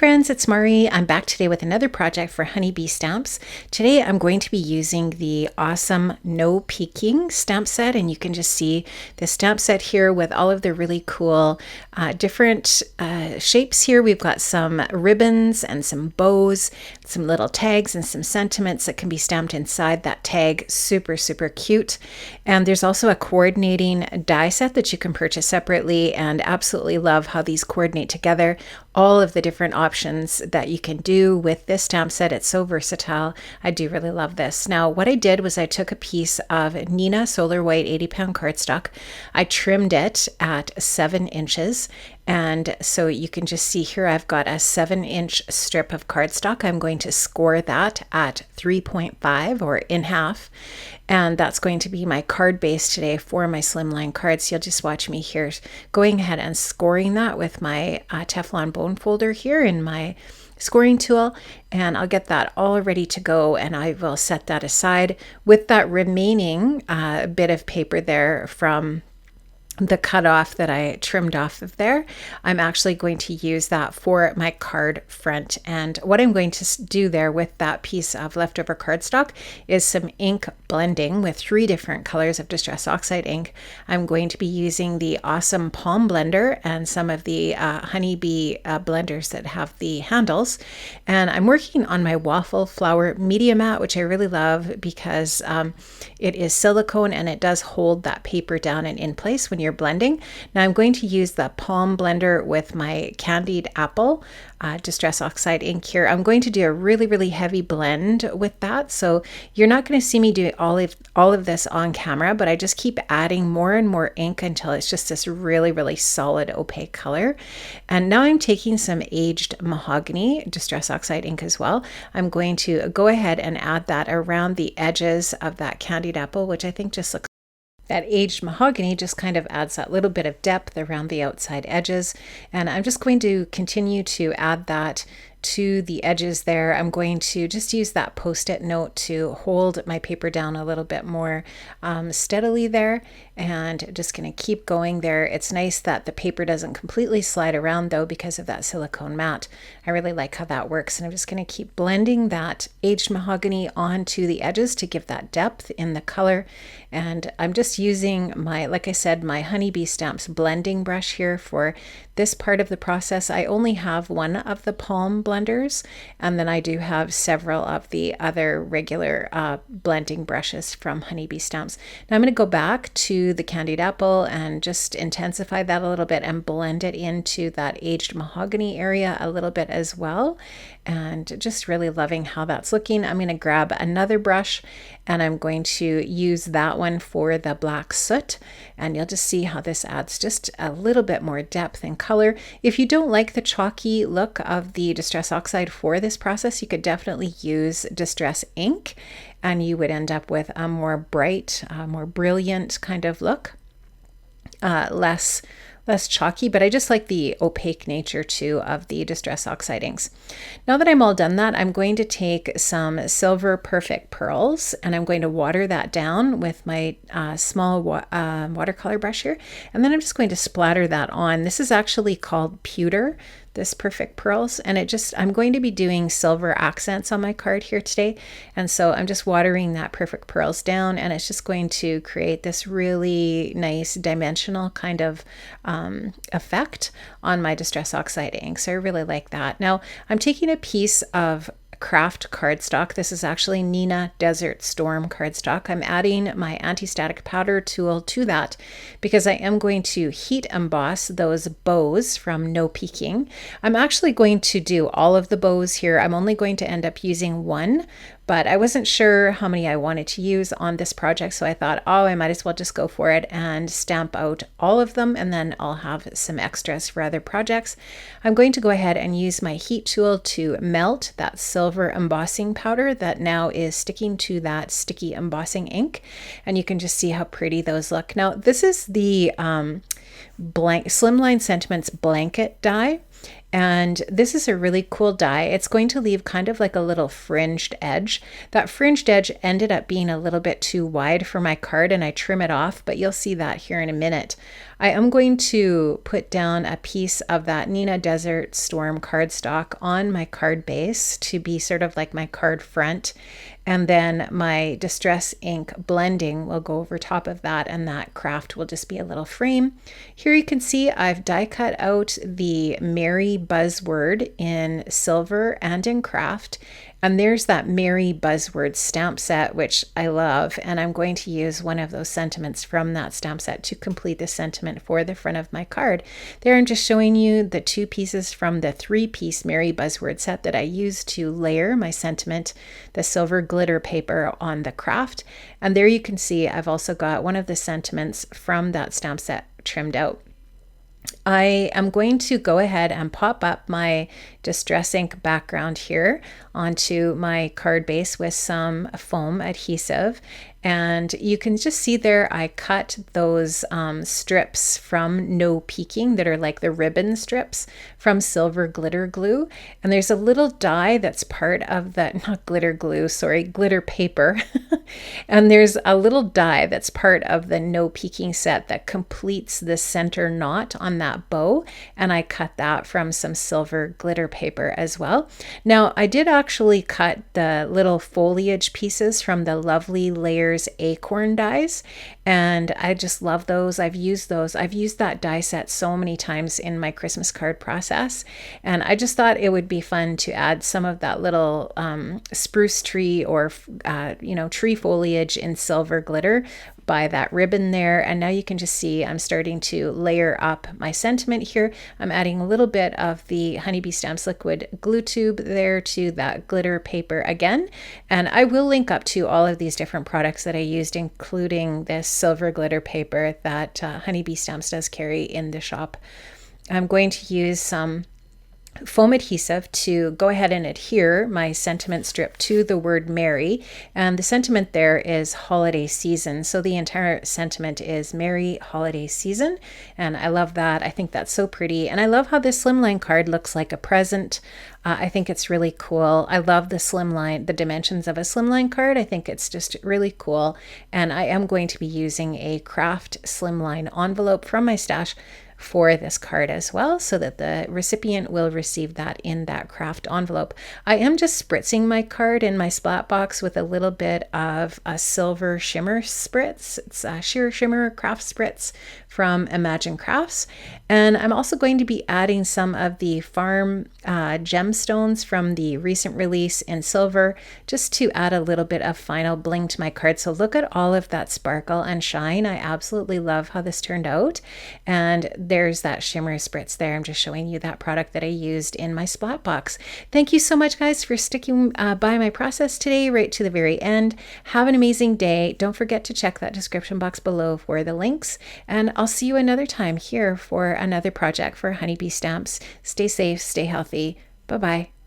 friends, it's Mari. I'm back today with another project for honeybee stamps. Today I'm going to be using the awesome No Peeking stamp set, and you can just see the stamp set here with all of the really cool different shapes here. We've got some ribbons and some bows, some little tags and some sentiments that can be stamped inside that tag. Super, super cute. And there's also a coordinating die set that you can purchase separately, and absolutely love how these coordinate together. All of the different options that you can do with this stamp set. It's so versatile. I do really love this. Now, what I did was I took a piece of Neenah Solar White 80-pound cardstock. I trimmed it at 7 inches. And so you can just see here, I've got a 7-inch strip of cardstock. I'm going to score that at 3.5 or in half. And that's going to be my card base today for my Slimline cards. You'll just watch me here going ahead and scoring that with my Teflon bone folder here in my scoring tool, and I'll get that all ready to go, and I will set that aside with that remaining bit of paper there from the cutoff that I trimmed off of there. I'm actually going to use that for my card front. And what I'm going to do there with that piece of leftover cardstock is some ink blending with 3 different colors of Distress Oxide ink. I'm going to be using the awesome palm blender and some of the honeybee blenders that have the handles. And I'm working on my waffle flower media mat, which I really love because it is silicone and it does hold that paper down and in place when you're blending. Now I'm going to use the palm blender with my candied apple Distress Oxide ink here. I'm going to do a really, really heavy blend with that. So you're not going to see me do all of this on camera, but I just keep adding more and more ink until it's just this really, really solid opaque color. And now I'm taking some aged mahogany Distress Oxide ink as well. I'm going to go ahead and add that around the edges of that candied apple, which I think just looks that aged mahogany just kind of adds that little bit of depth around the outside edges. And I'm just going to continue to add that to the edges there. I'm going to just use that post-it note to hold my paper down a little bit more steadily there, and just going to keep going there. It's nice that the paper doesn't completely slide around though because of that silicone mat. I really like how that works, and I'm just going to keep blending that aged mahogany onto the edges to give that depth in the color. And I'm just using my, like I said, my Honeybee Stamps blending brush here for this part of the process. I only have one of the palm blenders, and then I do have several of the other regular blending brushes from Honeybee Stamps. Now I'm going to go back to the candied apple and just intensify that a little bit and blend it into that aged mahogany area a little bit as well. And just really loving how that's looking. I'm going to grab another brush and I'm going to use that one for the black soot, and you'll just see how this adds just a little bit more depth and color. If you don't like the chalky look of the Distress Oxide for this process, you could definitely use Distress ink and you would end up with a more bright, more brilliant kind of look, less chalky, but I just like the opaque nature too of the Distress Oxide inks. Now that I'm all done that, I'm going to take some Silver Perfect Pearls and I'm going to water that down with my small watercolor brush here, and then I'm just going to splatter that on. This is actually called pewter, this Perfect Pearls, and I'm going to be doing silver accents on my card here today, and so I'm just watering that Perfect Pearls down, and it's just going to create this really nice dimensional kind of effect on my Distress Oxide ink. So I really like that. Now I'm taking a piece of craft cardstock. This is actually Neenah Desert Storm cardstock. I'm adding my anti-static powder tool to that because I am going to heat emboss those bows from No Peeking. I'm actually going to do all of the bows here. I'm only going to end up using one, but I wasn't sure how many I wanted to use on this project, so I thought, oh, I might as well just go for it and stamp out all of them, and then I'll have some extras for other projects. I'm going to go ahead and use my heat tool to melt that silver embossing powder that now is sticking to that sticky embossing ink, and you can just see how pretty those look. Now, this is the Slimline Sentiments blanket die. And this is a really cool die. It's going to leave kind of like a little fringed edge. That fringed edge ended up being a little bit too wide for my card, and I trim it off, but you'll see that here in a minute. I am going to put down a piece of that Nina Desert Storm cardstock on my card base to be sort of like my card front. And then my Distress ink blending will go over top of that, and that craft will just be a little frame. Here you can see I've die cut out the Merry Buzzword in silver and in craft. And there's that Merry Buzzword stamp set, which I love. And I'm going to use one of those sentiments from that stamp set to complete the sentiment for the front of my card. There I'm just showing you the 2 pieces from the 3-piece Merry Buzzword set that I used to layer my sentiment, the silver glitter paper on the craft. And there you can see I've also got one of the sentiments from that stamp set trimmed out. I am going to go ahead and pop up my Distress ink background here onto my card base with some foam adhesive. And you can just see there I cut those strips from No Peeking that are like the ribbon strips from silver glitter glue. And there's a little die that's part of the, not glitter glue, sorry, glitter paper. And there's a little die that's part of the No Peeking set that completes the center knot on that bow. And I cut that from some silver glitter paper as well. Now I did actually cut the little foliage pieces from the Lovely Layers acorn dies, and I just love those. I've used that die set so many times in my Christmas card process, and I just thought it would be fun to add some of that little spruce tree or tree foliage in silver glitter by that ribbon there. And now you can just see I'm starting to layer up my sentiment here. I'm adding a little bit of the Honeybee Stamps liquid glue tube there to that glitter paper again. And I will link up to all of these different products that I used, including this silver glitter paper that Honeybee Stamps does carry in the shop. I'm going to use some foam adhesive to go ahead and adhere my sentiment strip to the word Merry, and the sentiment there is holiday season, so the entire sentiment is Merry Holiday Season, and I love that. I think that's so pretty, and I love how this Slimline card looks like a present. I think it's really cool. I love the Slimline, the dimensions of a Slimline card. I think it's just really cool, and I am going to be using a craft Slimline envelope from my stash for this card as well, so that the recipient will receive that in that craft envelope. I am just spritzing my card in my splat box with a little bit of a silver shimmer spritz. It's a sheer shimmer craft spritz from Imagine Crafts. And I'm also going to be adding some of the farm gemstones from the recent release in silver, just to add a little bit of final bling to my card. So look at all of that sparkle and shine. I absolutely love how this turned out. And there's that shimmer spritz there. I'm just showing you that product that I used in my splat box. Thank you so much, guys, for sticking by my process today right to the very end. Have an amazing day. Don't forget to check that description box below for the links, and I'll see you another time here for another project for Honeybee Stamps. Stay safe, stay healthy. Bye-bye.